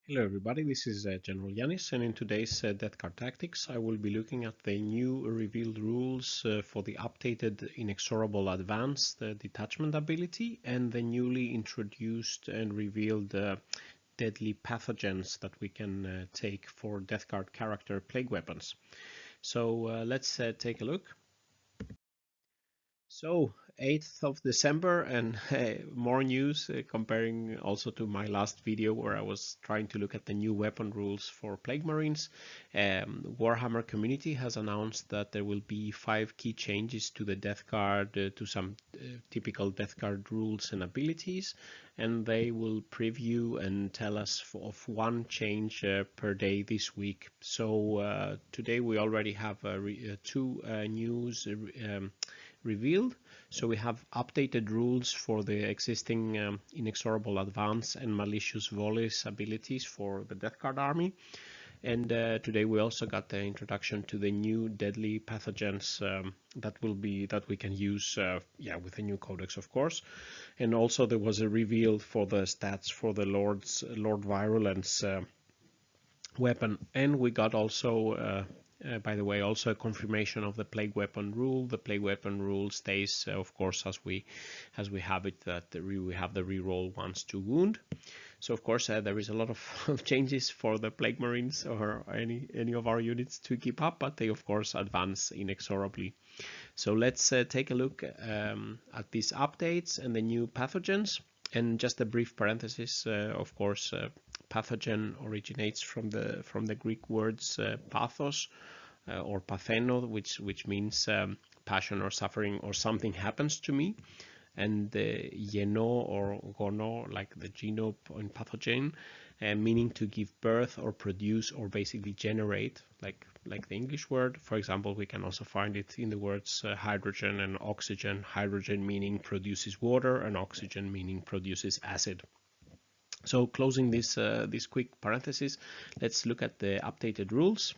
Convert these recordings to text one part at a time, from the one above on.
Hello everybody, this is GeneralJannis, and in today's Death Card Tactics I will be looking at the new revealed rules for the updated Inexorable Advance, the detachment ability, and the newly introduced and revealed Deadly Pathogens that we can take for Death Card character Plague Weapons. So let's take a look. So 8th of December and more news comparing also to my last video where I was trying to look at the new weapon rules for Plague Marines. Warhammer community has announced that there will be 5 key changes to the Death Card, to some typical Death Card rules and abilities, and they will preview and tell us of one change per day this week. So today we already have two news revealed. So we have updated rules for the existing Inexorable Advance and Malicious volleys abilities for the Death Card army. And today we also got the introduction to the new Deadly Pathogens that we can use with the new codex, of course. And also there was a reveal for the stats for the Lord Virulence weapon, and we got also by the way, also a confirmation of the Plague Weapon rule. The Plague Weapon rule stays, of course, as we have it, that we have the reroll once to wound. So of course there is a lot of changes for the Plague Marines or any of our units to keep up, but they of course advance inexorably. So let's take a look at these updates and the new pathogens. And just a brief parenthesis, of course, pathogen originates from the Greek words pathos or patheno, which means passion or suffering or something happens to me, and geno or gono, like the geno in pathogen, meaning to give birth or produce or basically generate, like the English word. For example, we can also find it in the words hydrogen and oxygen. Hydrogen meaning produces water, and oxygen meaning produces acid. So closing this quick parenthesis, let's look at the updated rules.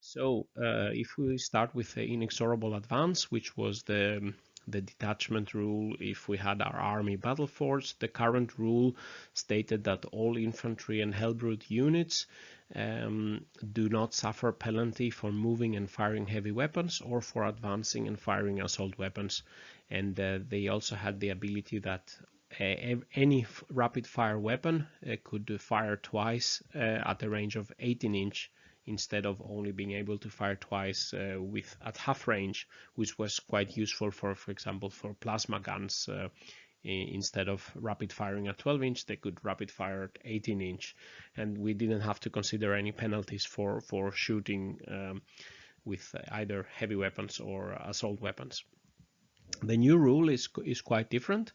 So if we start with the Inexorable Advance, which was the detachment rule if we had our army battle force, the current rule stated that all infantry and Hellbrood units do not suffer penalty for moving and firing heavy weapons or for advancing and firing assault weapons. And they also had the ability that any rapid fire weapon could fire twice at a range of 18-inch instead of only being able to fire twice at half range, which was quite useful for example, for plasma guns. Instead of rapid firing at 12-inch, they could rapid fire at 18-inch, and we didn't have to consider any penalties for shooting with either heavy weapons or assault weapons. The new rule is quite different.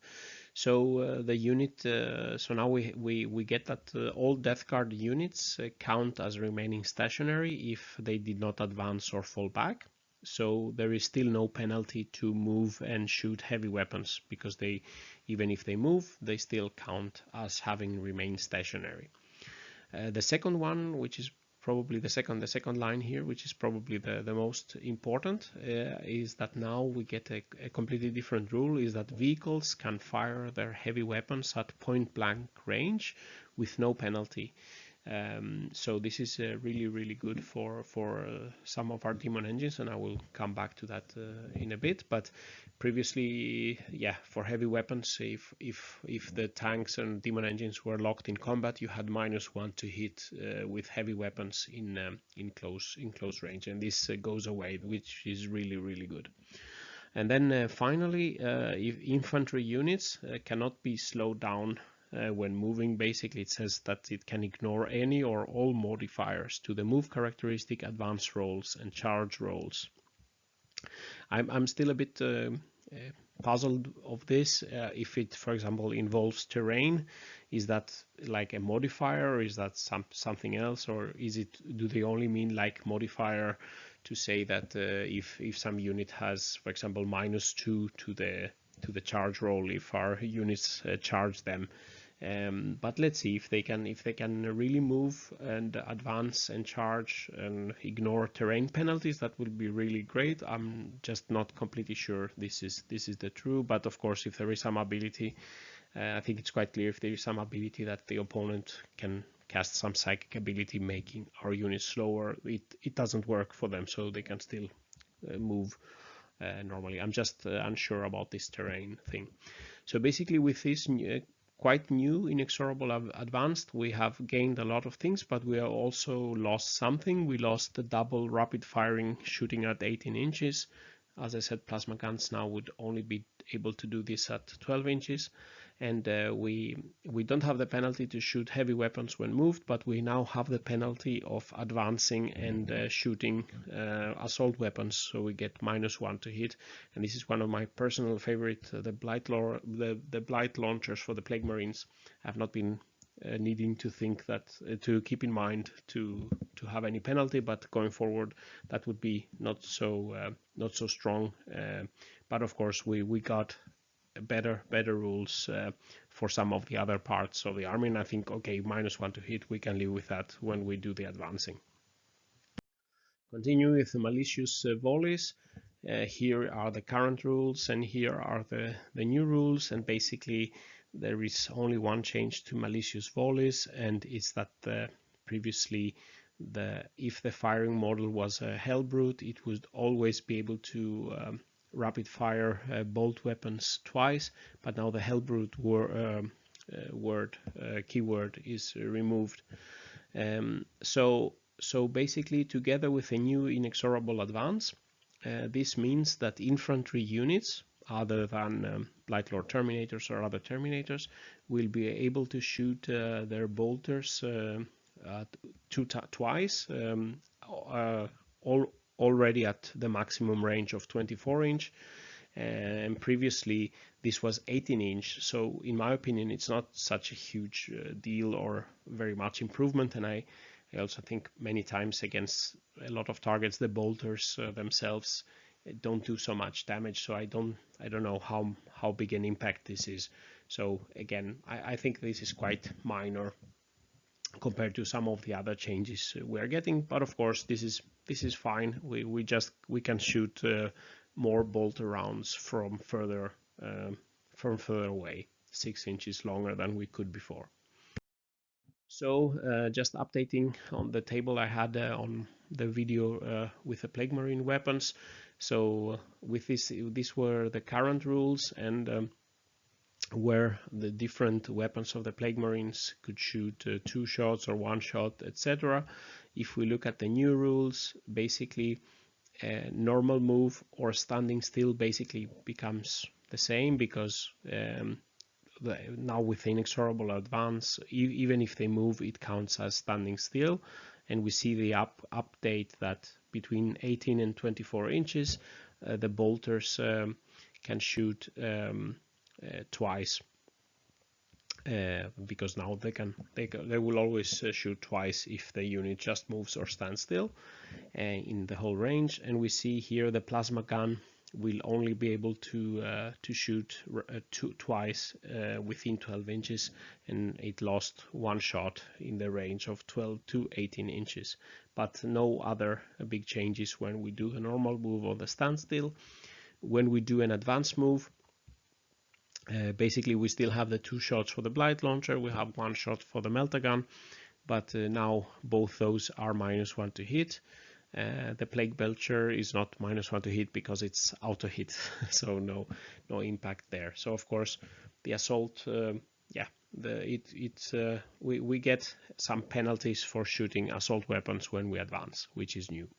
So the unit, so now we get that all Death Card units count as remaining stationary if they did not advance or fall back. So there is still no penalty to move and shoot heavy weapons, because they, even if they move, they still count as having remained stationary. The second one, which is probably the second line here, which is probably the most important, is that now we get a completely different rule, is that vehicles can fire their heavy weapons at point blank range with no penalty. So this is really good for some of our demon engines, and I will come back to that in a bit. But previously, for heavy weapons, if the tanks and demon engines were locked in combat, you had -1 to hit with heavy weapons in close range, and this goes away, which is really good. And then finally, if infantry units cannot be slowed down when moving. Basically, it says that it can ignore any or all modifiers to the move characteristic, advance rolls, and charge rolls. I'm still a bit puzzled of this. If it, for example, involves terrain, is that like a modifier, or is that something else, or do they only mean like modifier to say that if some unit has, for example, -2 to the charge roll if our units charge them. But let's see if they can really move and advance and charge and ignore terrain penalties. That would be really great. I'm just not completely sure this is the true, but of course if there is some ability I think it's quite clear if there is some ability that the opponent can cast some psychic ability making our units slower, it doesn't work for them, so they can still move normally. I'm just unsure about this terrain thing. So basically with this quite new Inexorable Advanced, we have gained a lot of things, but we have also lost something. We lost the double rapid firing shooting at 18 inches. As I said, plasma guns now would only be able to do this at 12 inches. And we don't have the penalty to shoot heavy weapons when moved, but we now have the penalty of advancing and shooting assault weapons, so we get -1 to hit. And this is one of my personal favorite, the blight launchers for the Plague Marines. I've not been needing to think that to keep in mind to have any penalty, but going forward that would be not so strong. But of course we got better rules for some of the other parts of the army, and I think okay, -1 to hit, we can live with that when we do the advancing. Continuing with the Malicious volleys, here are the current rules and here are the new rules, and basically there is only one change to Malicious volleys, and it's that previously if the firing model was a Hellbrute, it would always be able to rapid fire bolt weapons twice, but now the Hellbrute keyword is removed. So basically, together with a new Inexorable Advance, this means that infantry units other than Blightlord Terminators or other Terminators will be able to shoot their bolters twice, already at the maximum range of 24 inch, and previously this was 18 inch. So in my opinion, it's not such a huge deal or very much improvement, and I also think many times against a lot of targets the bolters themselves don't do so much damage, so I don't know how big an impact this is. So again, I think this is quite minor compared to some of the other changes we are getting, but of course this is fine. We can shoot more bolter rounds from further away, 6 inches longer than we could before. So just updating on the table I had on the video with the Plague Marine weapons. So with these were the current rules, and where the different weapons of the Plague Marines could shoot 2 shots or 1 shot, etc. If we look at the new rules, basically normal move or standing still basically becomes the same, because now with the Inexorable Advance, even if they move, it counts as standing still. And we see the update that between 18 and 24 inches, the bolters can shoot twice, because now they will always shoot twice if the unit just moves or stands still in the whole range. And we see here the plasma gun will only be able to shoot twice within 12 inches, and it lost 1 shot in the range of 12 to 18 inches. But no other big changes when we do a normal move or the standstill. When we do an advanced move, basically we still have the 2 shots for the Blight Launcher, we have 1 shot for the Melta Gun, but now both those are -1 to hit. The Plague Belcher is not -1 to hit because it's auto hit, so no impact there. So of course the assault, we get some penalties for shooting assault weapons when we advance, which is new.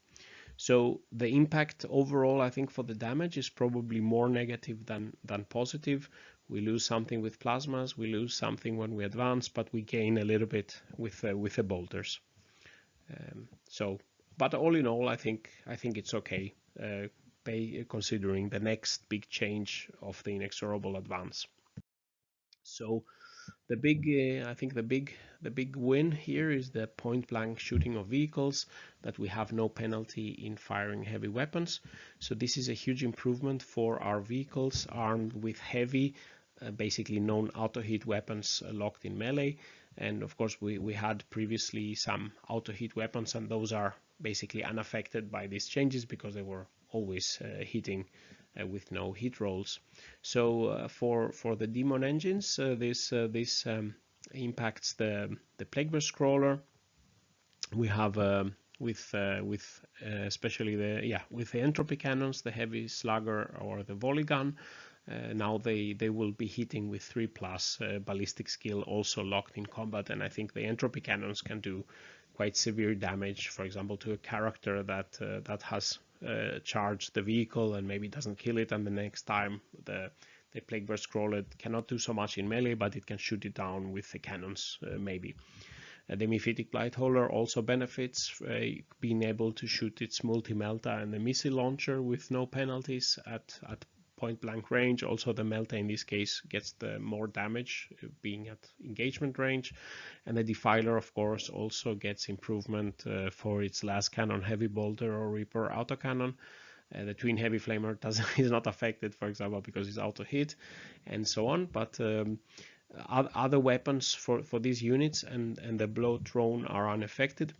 So the impact overall, I think, for the damage is probably more negative than positive. We lose something with plasmas, we lose something when we advance, but we gain a little bit with the bolters. But all in all, I think it's okay, considering the next big change of the Inexorable Advance. So the big win here is the point-blank shooting of vehicles, that we have no penalty in firing heavy weapons. So this is a huge improvement for our vehicles armed with heavy, basically non-auto-hit weapons locked in melee. And of course we had previously some auto-hit weapons, and those are basically unaffected by these changes because they were always hitting with no hit rolls. So for the demon engines, this impacts the Plagueburst Crawler. We have with especially with the entropy cannons, the heavy slugger or the volley gun. Now they will be hitting with 3+ ballistic skill, also locked in combat, and I think the entropy cannons can do quite severe damage, for example, to a character that has charged the vehicle and maybe doesn't kill it, and the next time the Plagueburst Crawler cannot do so much in melee, but it can shoot it down with the cannons maybe. The Mephitic Blightholder also benefits being able to shoot its multi-melta and the missile launcher with no penalties at point blank range. Also the melta in this case gets the more damage being at engagement range, and the Defiler of course also gets improvement for its last cannon, Heavy Bolter or Reaper autocannon. The Twin Heavy Flamer is not affected, for example, because it's auto hit and so on, but other weapons for these units and the Blow Drone are unaffected.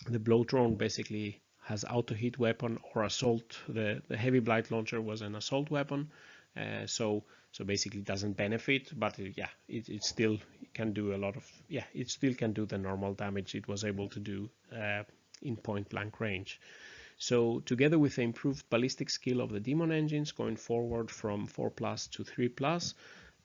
The Blow Drone basically has auto hit weapon or assault. The Heavy Blight Launcher was an assault weapon, so basically doesn't benefit, but it still can do a lot of it still can do the normal damage it was able to do in point blank range. So together with the improved ballistic skill of the demon engines going forward from 4+ to 3+,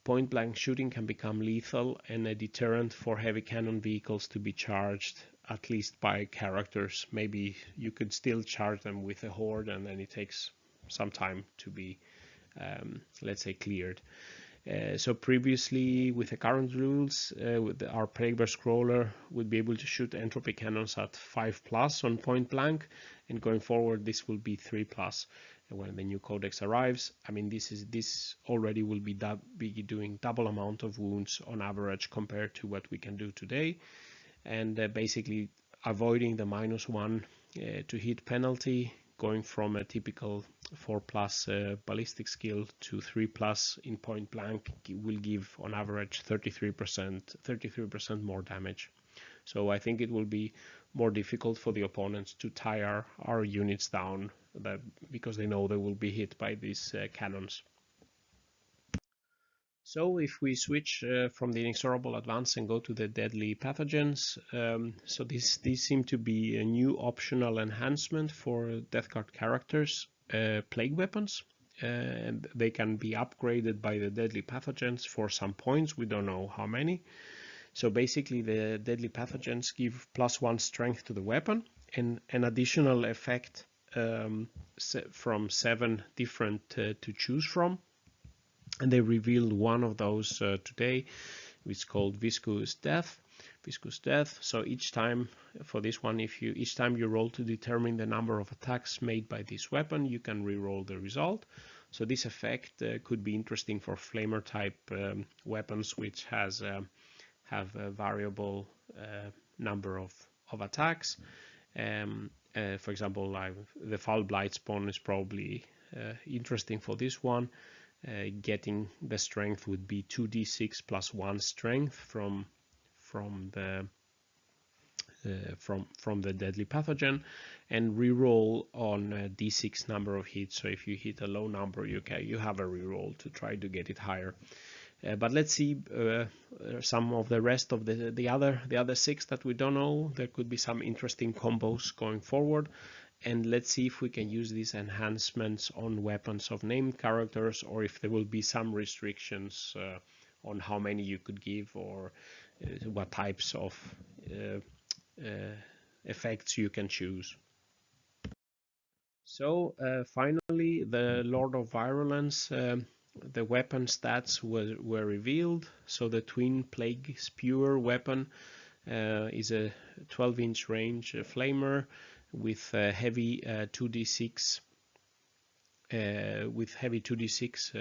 point blank shooting can become lethal and a deterrent for heavy cannon vehicles to be charged, at least by characters. Maybe you could still charge them with a horde, and then it takes some time to be let's say cleared. So previously, with the current rules, our Plagueburst Crawler would be able to shoot entropy cannons at 5+ on point blank, and going forward this will be 3+. And when the new codex arrives, I mean this already will be doing double amount of wounds on average compared to what we can do today, and basically avoiding the -1 to hit penalty, going from a typical 4+ ballistic skill to 3+ in point blank will give on average 33% more damage. So I think it will be more difficult for the opponents to tie our units down because they know they will be hit by these cannons. So if we switch from the Inexorable Advance and go to the Deadly Pathogens, so these seem to be a new optional enhancement for Death Guard characters, plague weapons, and they can be upgraded by the Deadly Pathogens for some points. We don't know how many. So basically the Deadly Pathogens give +1 strength to the weapon and an additional effect from 7 different to choose from. And they revealed one of those today, which is called Viscous Death. So each time for this one, each time you roll to determine the number of attacks made by this weapon, you can re-roll the result. So this effect could be interesting for flamer type weapons, which have a variable number of attacks. For example, the Foul Blight Spawn is probably interesting for this one. Getting the strength would be 2d6 + 1 strength from the Deadly Pathogen, and reroll on d6 number of hits. So if you hit a low number, you have a reroll to try to get it higher. But let's see some of the rest of the other 6 that we don't know. There could be some interesting combos going forward. And let's see if we can use these enhancements on weapons of named characters, or if there will be some restrictions on how many you could give, or what types of effects you can choose. So finally, the Lord of Virulence, the weapon stats were revealed. So the Twin Plague Spewer weapon is a 12-inch range flamer with heavy 2d6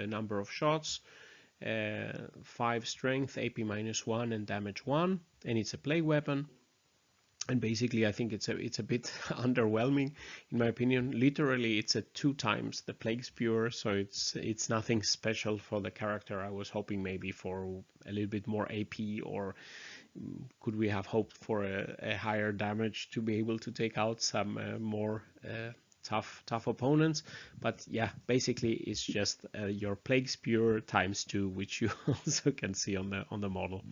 number of shots, 5 strength, AP -1 and damage 1, and it's a plague weapon. And basically I think it's a bit underwhelming in my opinion. Literally it's a 2 times the Plague Spewer, so it's nothing special for the character. I was hoping maybe for a little bit more AP, or could we have hoped for a higher damage to be able to take out some tough opponents. But yeah, basically it's just your Plague Spear ×2, which you also can see on the model.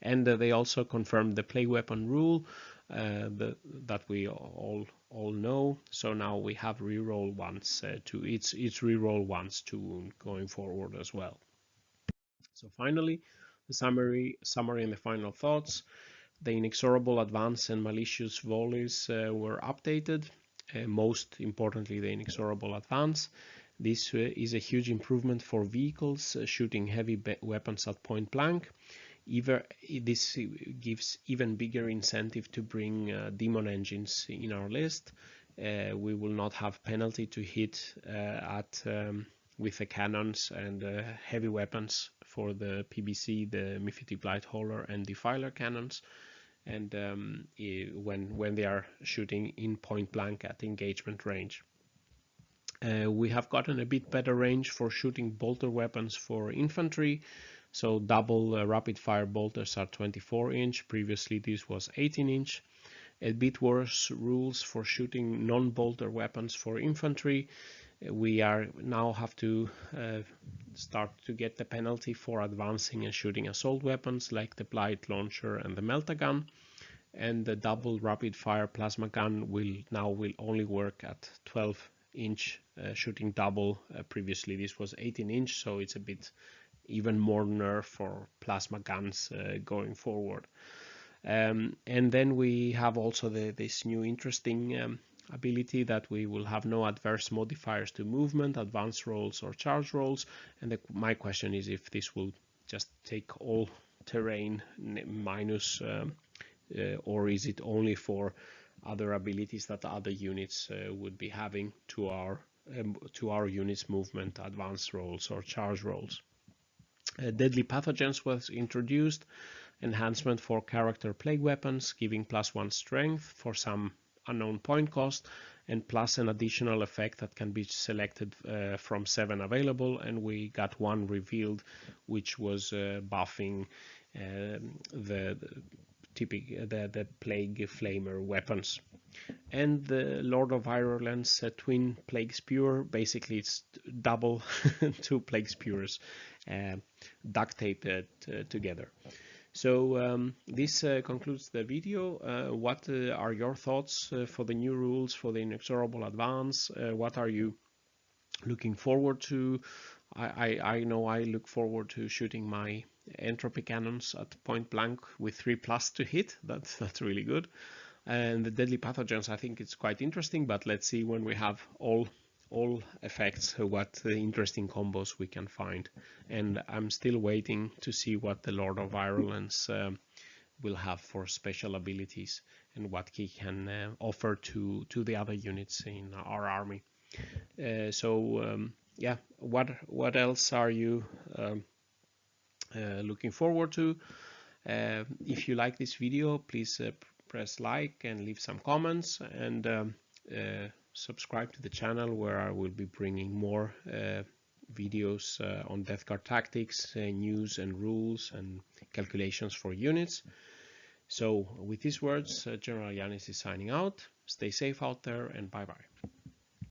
And they also confirmed the Plague Weapon rule that we all know. So now we have reroll once to it's reroll once to going forward as well. So finally, the summary and the final thoughts. The Inexorable Advance and Malicious volleys were updated. Most importantly, the Inexorable Advance. This is a huge improvement for vehicles shooting heavy weapons at point blank. This gives even bigger incentive to bring demon engines in our list. We will not have penalty to hit with the cannons and heavy weapons for the PBC, the Mythic Blight Hauler and Defiler cannons, and when they are shooting in point blank at engagement range. We have gotten a bit better range for shooting bolter weapons for infantry. So double rapid fire bolters are 24-inch. Previously this was 18-inch. A bit worse rules for shooting non-bolter weapons for infantry. We now have to start to get the penalty for advancing and shooting assault weapons like the Blight Launcher and the Melta-Gun. And the double rapid fire plasma gun will only work at 12-inch shooting double. Previously this was 18-inch, so it's a bit even more nerf for plasma guns going forward. And then we have also this new interesting ability that we will have no adverse modifiers to movement, advance rolls or charge rolls. And my question is if this will just take all terrain minus or is it only for other abilities that other units would be having to our units movement, advance rolls or charge rolls. Deadly Pathogens was introduced, enhancement for character plague weapons, giving +1 strength for some unknown point cost, and plus an additional effect that can be selected from 7 available, and we got 1 revealed, which was buffing the Plague Flamer weapons. And the Lord of Virulence twin Plague Spear, basically it's double 2 Plague Spears duct taped together. So this concludes the video. What are your thoughts for the new rules for the Inexorable Advance? What are you looking forward to? I know I look forward to shooting my entropy cannons at point blank with 3+ to hit. That's really good. And the Deadly Pathogens, I think it's quite interesting, but let's see when we have all effects what interesting combos we can find. And I'm still waiting to see what the Lord of Virulence will have for special abilities and what he can offer to the other units in our army. Yeah, what else are you looking forward to? If you like this video, please press like and leave some comments, and subscribe to the channel where I will be bringing more videos on Death Guard tactics, news and rules and calculations for units. So with these words, GeneralJannis is signing out. Stay safe out there and bye bye.